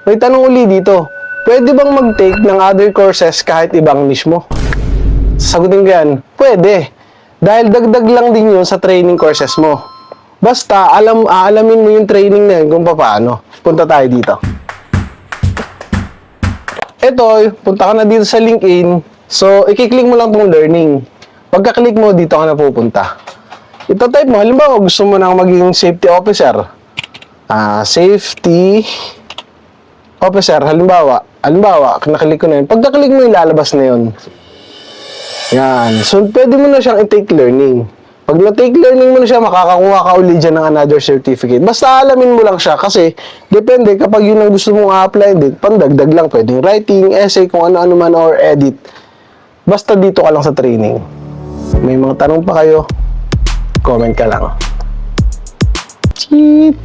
May tanong uli dito. Pwede bang mag-take ng other courses kahit ibang niche mo? Sagutin ko yan, pwede. Dahil dagdag lang din yun sa training courses mo. Basta, aalamin mo yung training na yun kung paano. Punta tayo dito. Ito, punta ka na dito sa LinkedIn. So, i-click mo lang itong learning. Pagka-click mo, dito ka na pupunta. Ito type mo, halimbawa, gusto mo nang maging safety officer. Safety officer, halimbawa, nakalik ko na yun. Pagka-click mo, ilalabas na yun. Yan. So, pwede mo na siyang i-take learning. Pag na-take learning mo na siya, makakakuha ka uli dyan ng another certificate. Basta alamin mo lang siya kasi depende kapag yun ang gusto mong a-apply din, pandagdag lang. Pwedeng writing, essay, kung ano-ano man or edit. Basta dito ka lang sa training. May mga tanong pa kayo, comment ka lang. Cheat!